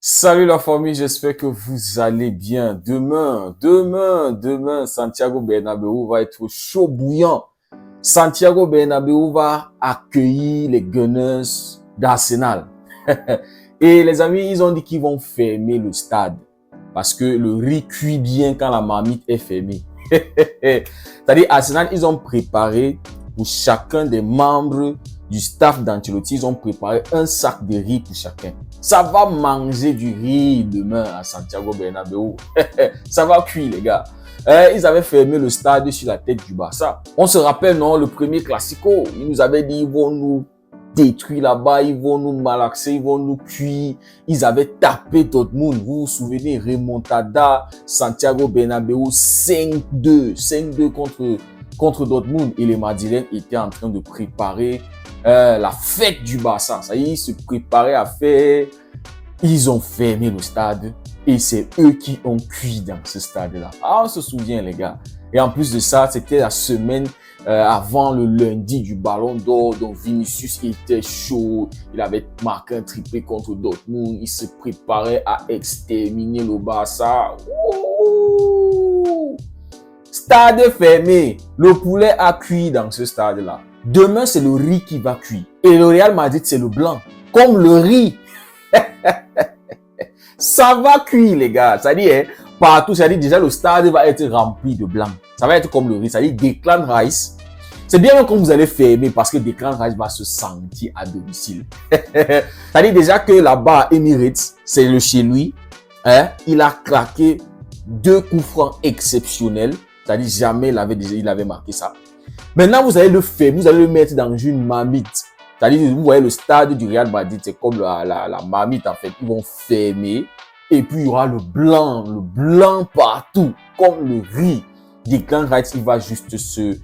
Salut la famille, j'espère que vous allez bien. Demain, Santiago Bernabéu va être chaud bouillant. Santiago Bernabéu va accueillir les Gunners d'Arsenal. Et les amis, ils ont dit qu'ils vont fermer le stade parce que le riz cuit bien quand la marmite est fermée. C'est-à-dire, Arsenal, ils ont préparé pour chacun des membres du staff d'Ancelotti, ils ont préparé un sac de riz pour chacun. Ça va manger du riz demain à Santiago Bernabéu. Ça va cuire, les gars. Ils avaient fermé le stade sur la tête du Barça. On se rappelle, non, le premier Classico. Ils nous avaient dit, ils vont nous détruire là-bas, ils vont nous malaxer, ils vont nous cuire. Ils avaient tapé Dortmund. Vous vous souvenez, remontada, Santiago Bernabéu, 5-2. 5-2 contre Dortmund. Et les Madrilènes étaient en train de préparer la fête du Barça. Ça y est, ils se préparaient à faire. Ils ont fermé le stade et c'est eux qui ont cuit dans ce stade-là. Ah, on se souvient, les gars. Et en plus de ça, c'était la semaine avant le lundi du Ballon d'Or. Donc Vinicius était chaud. Il avait marqué un triplé contre Dortmund. Il se préparait à exterminer le Barça. Ouh! Stade fermé. Le poulet a cuit dans ce stade-là. Demain, c'est le riz qui va cuire. Et le Real Madrid, c'est le blanc. Comme le riz. Ça va cuire, les gars. C'est-à-dire, hein, partout, c'est-à-dire déjà le stade va être rempli de blanc. Ça va être comme le riz. C'est-à-dire Declan Rice. C'est bien quand vous allez fermer parce que Declan Rice va se sentir à domicile. C'est-à-dire déjà que là-bas, Emirates, c'est le chez lui. Hein, il a claqué 2 coups francs exceptionnels. C'est-à-dire jamais il avait marqué ça. Maintenant, vous allez le faire, vous allez le mettre dans une marmite. C'est-à-dire, vous voyez le stade du Real Madrid, c'est comme la marmite en fait. Ils vont fermer et puis il y aura le blanc partout, comme le riz. Declan Rice, il va juste se...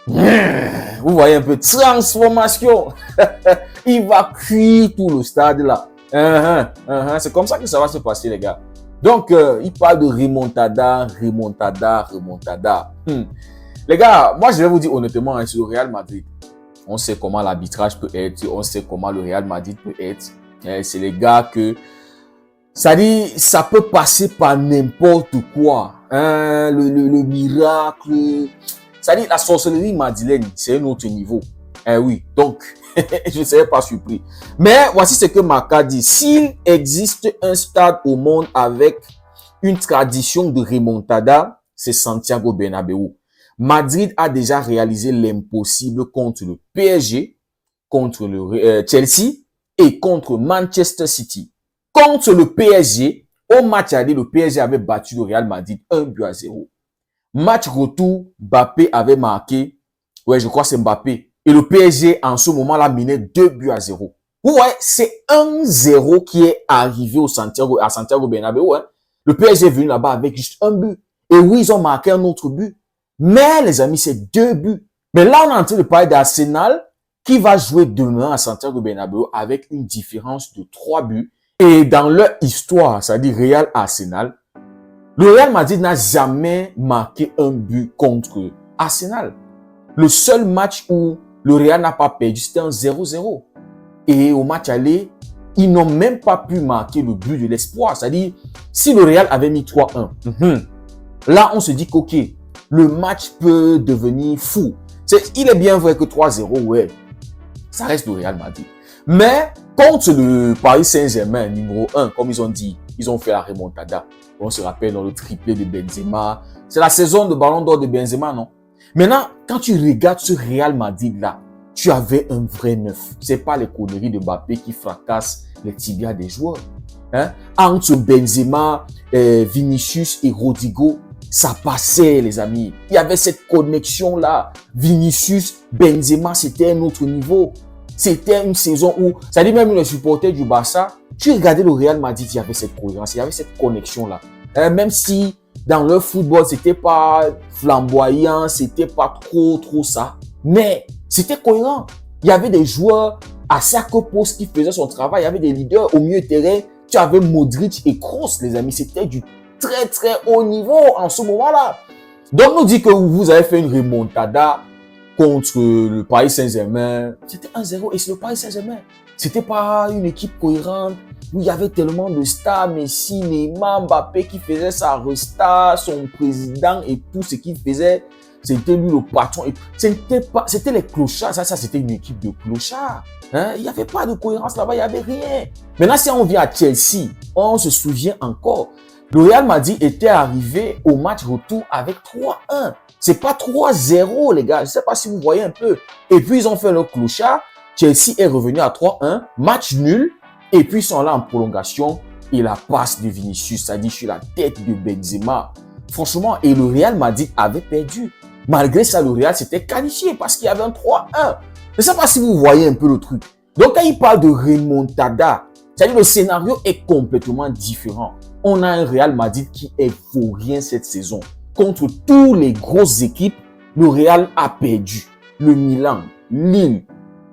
Vous voyez un peu, transformation. Il va cuire tout le stade là. C'est comme ça que ça va se passer, les gars. Donc, il parle de remontada. Les gars, moi je vais vous dire honnêtement, hein, sur le Real Madrid, on sait comment l'arbitrage peut être, on sait comment le Real Madrid peut être. C'est les gars que, ça dit, ça peut passer par n'importe quoi. Hein, le miracle. Ça dit, la sorcellerie madrilène, c'est un autre niveau. Oui, donc, je ne serais pas surpris. Mais voici ce que Marca dit. S'il existe un stade au monde avec une tradition de remontada, c'est Santiago Bernabéu. Madrid a déjà réalisé l'impossible contre le PSG, contre le Chelsea et contre Manchester City. Contre le PSG, au match aller, le PSG avait battu le Real Madrid 1-0. Match retour, Mbappé avait marqué, je crois que c'est Mbappé. Et le PSG, en ce moment-là, menait 2-0. Vous voyez, c'est 1-0 qui est arrivé à Santiago Bernabéu. Hein. Le PSG est venu là-bas avec juste un but. Et oui, ils ont marqué un autre but. Mais les amis, c'est 2 buts. Mais là, on est en train de parler d'Arsenal qui va jouer demain à Santiago Bernabéu avec une différence de 3 buts. Et dans leur histoire, c'est-à-dire Real Arsenal, le Real Madrid n'a jamais marqué un but contre Arsenal. Le seul match où le Real n'a pas perdu, c'était un 0-0. Et au match aller, ils n'ont même pas pu marquer le but de l'espoir. C'est-à-dire, si le Real avait mis 3-1, là, on se dit qu'ok, le match peut devenir fou. Il est bien vrai que 3-0, ouais, ça reste le Real Madrid. Mais contre le Paris Saint-Germain, numéro 1, comme ils ont dit, ils ont fait la remontada. On se rappelle dans le triplé de Benzema. C'est la saison de Ballon d'Or de Benzema, non? Maintenant, quand tu regardes ce Real Madrid-là, tu avais un vrai neuf. C'est pas les conneries de Mbappé qui fracassent les tibias des joueurs. Hein? Entre Benzema, Vinicius et Rodrigo, ça passait, les amis. Il y avait cette connexion-là. Vinicius, Benzema, c'était un autre niveau. C'était une saison où, ça dit même les supporters du Barça, tu regardais le Real Madrid, il y avait cette cohérence, il y avait cette connexion-là. Même si dans leur football, c'était pas flamboyant, c'était pas trop ça, mais c'était cohérent. Il y avait des joueurs à chaque poste qui faisaient son travail, il y avait des leaders au milieu de terrain. Tu avais Modric et Kroos, les amis. C'était du très haut niveau en ce moment-là. Donc, on nous dit que vous avez fait une remontada contre le Paris Saint-Germain. C'était 1-0 et c'est le Paris Saint-Germain. C'était pas une équipe cohérente. où il y avait tellement de stars, Messi, Neymar, Mbappé qui faisait sa resta, son président et tout ce qu'il faisait, c'était lui le patron. C'était les clochards. Ça, c'était une équipe de clochards. Hein? Il n'y avait pas de cohérence là-bas, il n'y avait rien. Maintenant, si on vient à Chelsea, on se souvient encore. Le Real Madrid était arrivé au match retour avec 3-1. C'est pas 3-0, les gars. Je ne sais pas si vous voyez un peu. Et puis, ils ont fait le clochard. Chelsea est revenu à 3-1. Match nul. Et puis, ils sont là en prolongation. Et la passe de Vinicius, ça dit, je suis la tête de Benzema. Franchement, et le Real Madrid avait perdu. Malgré ça, le Real s'était qualifié parce qu'il y avait un 3-1. Je ne sais pas si vous voyez un peu le truc. Donc, quand il parle de remontada, c'est-à-dire le scénario est complètement différent. On a un Real Madrid qui est vaurien cette saison. Contre toutes les grosses équipes, le Real a perdu. Le Milan, Lille,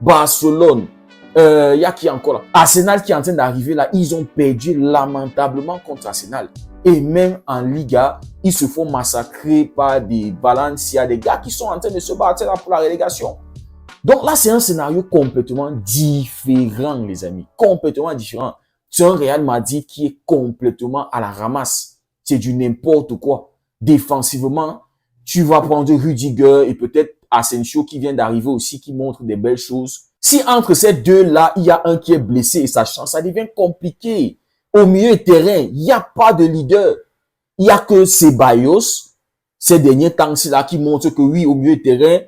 Barcelone, y a qui encore là? Arsenal qui est en train d'arriver là, ils ont perdu lamentablement contre Arsenal. Et même en Liga, ils se font massacrer par des Valencia, des gars qui sont en train de se battre là pour la relégation. Donc là, c'est un scénario complètement différent, les amis. Complètement différent. C'est un Real Madrid qui est complètement à la ramasse. C'est du n'importe quoi. Défensivement, tu vas prendre Rudiger et peut-être Asensio qui vient d'arriver aussi, qui montre des belles choses. Si entre ces deux-là, il y a un qui est blessé et ça change, ça devient compliqué. Au milieu de terrain, il n'y a pas de leader. Il n'y a que Ceballos, ces derniers temps-ci là, qui montrent que oui, au milieu de terrain,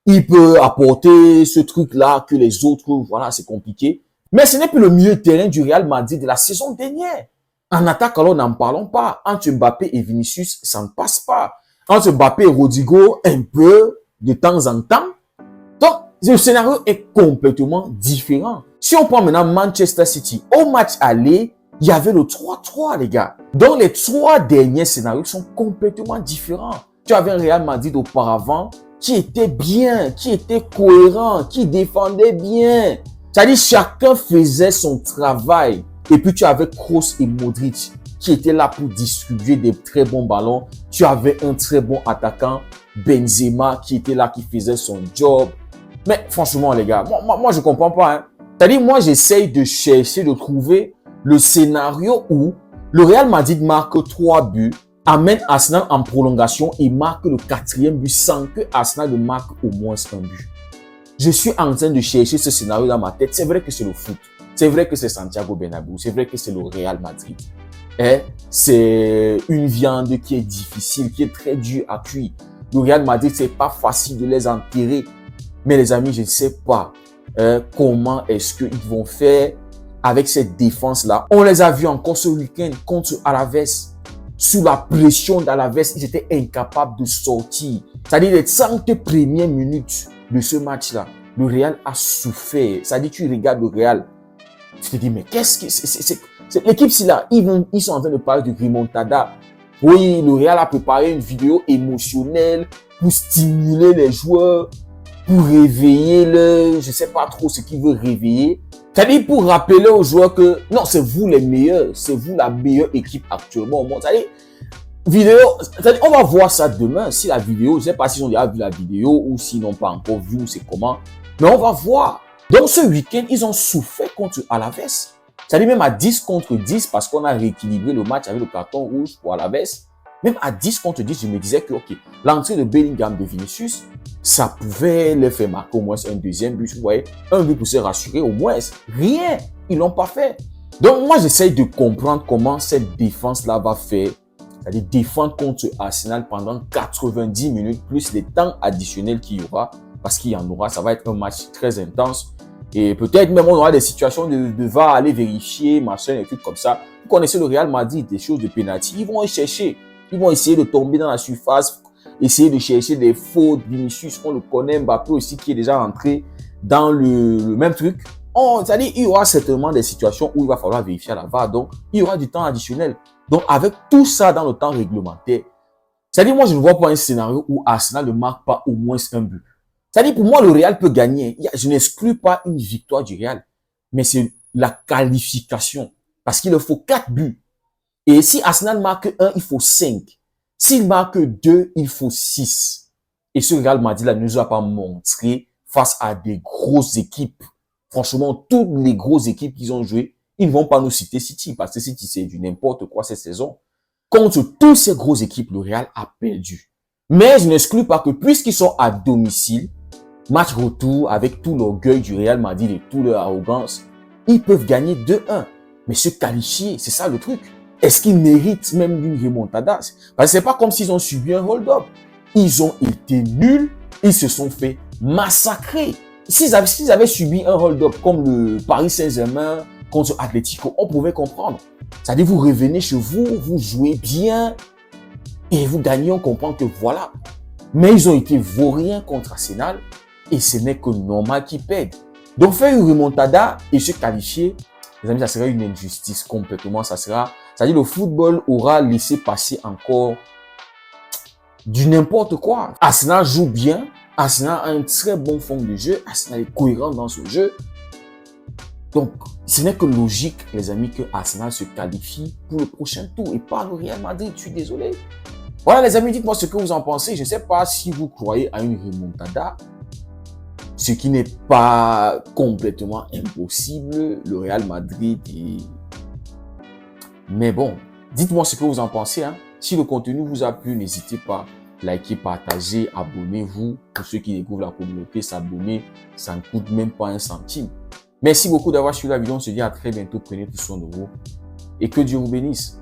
il peut apporter ce truc-là que les autres, voilà, c'est compliqué. Mais ce n'est plus le milieu de terrain du Real Madrid de la saison dernière. En attaque, alors, n'en parlons pas. Entre Mbappé et Vinicius, ça ne passe pas. Entre Mbappé et Rodrigo, un peu, de temps en temps. Donc, le scénario est complètement différent. Si on prend maintenant Manchester City, au match aller, il y avait le 3-3, les gars. Donc, les trois derniers scénarios sont complètement différents. Tu avais un Real Madrid auparavant qui était bien, qui était cohérent, qui défendait bien. C'est-à-dire, chacun faisait son travail. Et puis, tu avais Kroos et Modric qui étaient là pour distribuer des très bons ballons. Tu avais un très bon attaquant, Benzema, qui était là, qui faisait son job. Mais franchement, les gars, moi je comprends pas. Hein. C'est-à-dire, moi, j'essaye de chercher, de trouver le scénario où le Real Madrid marque 3 buts, amène Arsenal en prolongation et marque le 4e but sans que Arsenal ne marque au moins un but. Je suis en train de chercher ce scénario dans ma tête. C'est vrai que c'est le foot. C'est vrai que c'est Santiago Bernabéu. C'est vrai que c'est le Real Madrid. Et c'est une viande qui est difficile, qui est très dure à cuire. Le Real Madrid, c'est pas facile de les enterrer. Mais les amis, je ne sais pas comment est-ce qu'ils vont faire avec cette défense-là. On les a vus encore ce week-end contre Alaves. Sous la pression d'Alaves, ils étaient incapables de sortir. C'est-à-dire les 30 premières minutes de ce match-là, le Real a souffert. C'est-à-dire tu regardes le Real, tu te dis mais qu'est-ce que c'est l'équipe là, ils sont en train de parler de remontada. Oui, le Real a préparé une vidéo émotionnelle pour stimuler les joueurs, pour réveiller je sais pas trop ce qu'il veut réveiller. C'est-à-dire pour rappeler aux joueurs que non, c'est vous les meilleurs, c'est vous la meilleure équipe actuellement au monde. C'est-à-dire, on va voir ça demain, si la vidéo, je ne sais pas s'ils ont déjà vu la vidéo ou s'ils n'ont pas encore vu ou c'est comment, mais on va voir. Donc ce week-end, ils ont souffert contre Alaves. C'est-à-dire même à 10 contre 10 parce qu'on a rééquilibré le match avec le carton rouge pour Alaves. Même à 10 contre 10, je me disais que ok, l'entrée de Bellingham, de Vinicius, ça pouvait les faire marquer au moins un deuxième but. Vous voyez, un but pour se rassurer au moins. Rien, ils l'ont pas fait. Donc moi, j'essaye de comprendre comment cette défense-là va faire. C'est-à-dire défendre contre Arsenal pendant 90 minutes, plus les temps additionnels qu'il y aura, parce qu'il y en aura, ça va être un match très intense. Et peut-être même on aura des situations de va aller vérifier, machin, des trucs comme ça. Vous connaissez le Real Madrid, des choses de penalty, ils vont y chercher. Ils vont essayer de tomber dans la surface, essayer de chercher des fautes. Vinicius, on le connaît, Mbappé aussi qui est déjà entré dans le même truc. C'est-à-dire, il y aura certainement des situations où il va falloir vérifier à la VAR. Donc, il y aura du temps additionnel. Donc, avec tout ça dans le temps réglementaire, c'est-à-dire, moi, je ne vois pas un scénario où Arsenal ne marque pas au moins un but. C'est-à-dire, pour moi, le Real peut gagner. Je n'exclus pas une victoire du Real, mais c'est la qualification. Parce qu'il leur faut 4 buts. Et si Arsenal marque 1, il faut 5. S'il marque 2, il faut 6. Et ce Real Madrid-là ne nous a pas montré face à des grosses équipes. Franchement, toutes les grosses équipes qu'ils ont jouées, Ils ne vont pas nous citer City, parce que City, c'est du n'importe quoi cette saison. Contre toutes ces grosses équipes, le Real a perdu. Mais je n'exclus pas que puisqu'ils sont à domicile, match retour avec tout l'orgueil du Real Madrid et toute leur arrogance, ils peuvent gagner 2-1. Mais se qualifier, c'est ça le truc. Est-ce qu'ils méritent même d'une remontada? Parce que c'est pas comme s'ils ont subi un hold-up. Ils ont été nuls, ils se sont fait massacrer. S'ils avaient subi un hold-up comme le Paris Saint-Germain contre Atlético, on pouvait comprendre. C'est-à-dire, vous revenez chez vous, vous jouez bien et vous gagnez, on comprend que voilà. Mais ils ont été vauriens contre Arsenal et ce n'est que normal qu'ils perdent. Donc, faire une remontada et se qualifier, les amis, ça serait une injustice complètement. C'est-à-dire, le football aura laissé passer encore du n'importe quoi. Arsenal joue bien. Arsenal a un très bon fond de jeu. Arsenal est cohérent dans ce jeu. Donc, ce n'est que logique, les amis, que Arsenal se qualifie pour le prochain tour et pas le Real Madrid. Je suis désolé. Voilà, les amis, dites-moi ce que vous en pensez. Je ne sais pas si vous croyez à une remontada, ce qui n'est pas complètement impossible. Le Real Madrid est... Mais bon, dites-moi ce que vous en pensez. Hein. Si le contenu vous a plu, n'hésitez pas. Likez, partagez, abonnez-vous. Pour ceux qui découvrent la communauté, s'abonner, ça ne coûte même pas un centime. Merci beaucoup d'avoir suivi la vidéo. On se dit à très bientôt. Prenez tout soin de vous. Et que Dieu vous bénisse.